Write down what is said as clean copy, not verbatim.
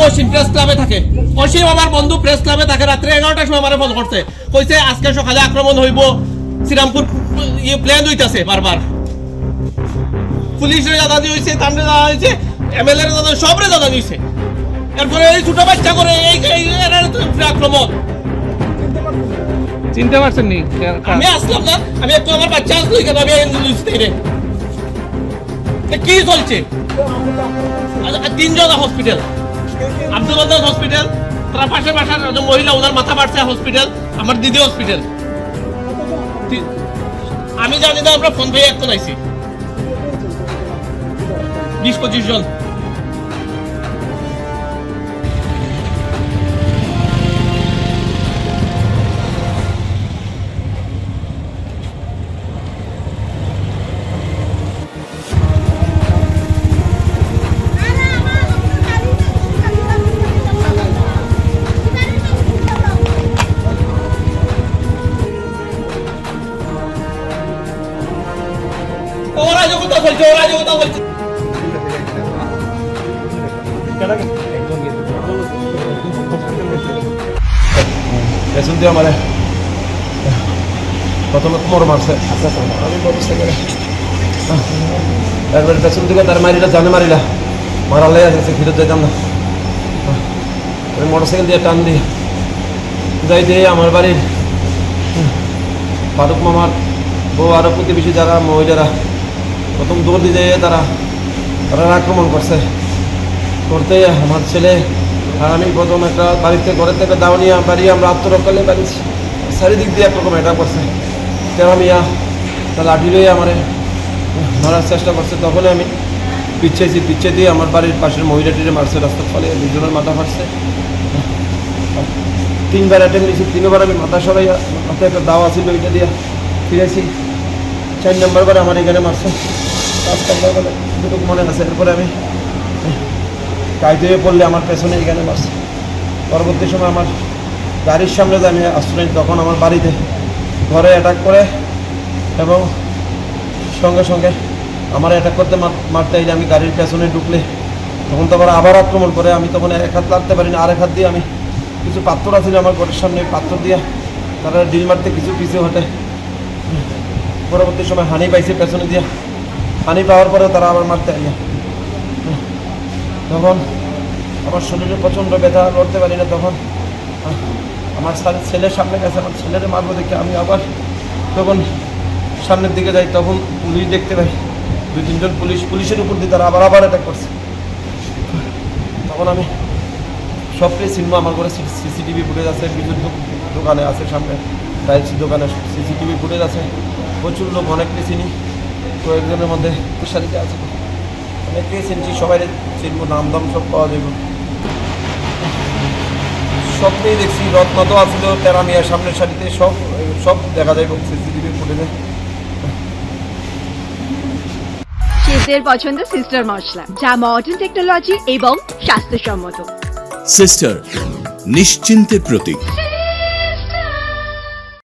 অসীম press ক্লাবে থাকে। অসীম আমার বন্ধু প্রেস ক্লাবে থাকে। রাত্রে 11টার সময় আমার ফোন করছে, কইছে আজকে সকালে আক্রমণ হইব, শ্রীরামপুর প্ল্যান হইতাছে বারবার। পুলিশের জানানি হয়েছে, তান্ডে জানা হয়েছে, এমএলএ জানা, সবরে জানানি হয়েছে। এরপরে এই ছোট বাচ্চা করে এই আক্রমণ। চিনতে পারছেন নি? আমি আসলাম না, আমি একটু আমার বাচ্চা আসলো এখানে, আমি কি চলছে? তিনজন হসপিটাল, আব্দুল আদাস হসপিটাল, তার পাশে বাসার মহিলা ওনার মাথা বাড়ছে হসপিটাল, আমার দিদি হসপিটাল। আমি জানি না, আমরা ফোন পেয়ে একজন আইছি 20-25 জন। ওরা যে কথা বলছে, ওরা যে কথা বলছে। পেছন দিয়ে আমার প্রথমে কোমর মারছে, আমি অবস্থা করে একবার পেছন দিকে তার মারিলা, জানে মারিলা, মারালে আছে ফিরত যেতাম না। আমি মোটরসাইকেল দিয়ে টান দিয়ে যাই দিয়ে আমার বাড়ির ফারুক মামার বউ আরও প্রতিবেশী যারা মহিলারা প্রথম দৌড় দিয়ে তারা আক্রমণ করছে। করতে আমার ছেলে আর আমি প্রথম একটা বাড়িতে ঘরের থেকে দাওয়ানিয়া বাড়ি আমরা আত্মরক্ষালে বাড়ি চারিদিক দিয়ে একরকম এটা করছে। তেরা মিয়া তা লাঠি লয়ে আমার মারার চেষ্টা করছে। তখন আমি পিছিয়ে দিয়ে আমার বাড়ির পাশের মহিলাটিরে মারছে, রাস্তার ফলে দুজনের মাথা ফাটছে। 3বার অ্যাটেম্প নিয়েছি, 3বার আমি মাথা সরাইয়া মাথায় একটা দাওয়া ছিল ওইটা দিয়া ফিরেছি। 4 নম্বর বার আমার এখানে মারছে, 5 নম্বর বারে দুটো মনে আছে। এরপরে আমি কাইতে পড়লে আমার পেছনে এখানে মারছে। পরবর্তী সময় আমার গাড়ির সামনে যে আমি আশ্রয়, তখন আমার বাড়িতে ঘরে অ্যাটাক করে এবং সঙ্গে সঙ্গে আমার অ্যাটাক করতে মারতে এলে আমি গাড়ির পেছনে ঢুকলে তখন তো আবার আক্রমণ করে। আমি তখন এক হাত লাগতে পারি না, আরেক হাত দিয়ে আমি কিছু পাথর আছে আমার ঘরের সামনে, পাথর দিয়ে তারা ডিল মারতে কিছু পিছিয়ে হটে। পরবর্তী সময় হানি পাইছে পেছনে দিয়ে, হানি পাওয়ার পরে তারা আবার মারতে আইয়া। তখন আমার শরীরে প্রচণ্ড ব্যথা, লড়তে পারি না। তখন আমার ছেলের সামনে গেছে, আমার ছেলের মারবো দেখে আমি আবার তখন সামনের দিকে যাই। তখন পুলিশ দেখতে পাই, 2-3 জন পুলিশের উপর দিয়ে তারা আবার অ্যাটাক করছে। তখন আমি সবটাই চিনবো, আমার ঘরে সিসিটিভি ফুটেজ আছে, বিদ্যুৎ দোকানে আছে, সামনে টাইলস দোকানে সিসিটিভি ফুটেজ আছে। প্রচুর লোক, অনেকটাই চিনি, কয়েকজনের মধ্যে সারিতে আছে, অনেকটাই চিনছি, সবাই চিনবো, নাম দাম সব পাওয়া যাবে। সবটাই দেখছি, রত্নত আছিল তেরামিয়ার সামনের সারিতে, সব দেখা যায় সিসিটিভি ফুটেজে। শেফদের পছন্দ সিস্টার মশলা, যা মডার্ন টেকনোলজি এবং স্বাস্থ্যসম্মত। সিস্টার নিশ্চিন্তের প্রতীক।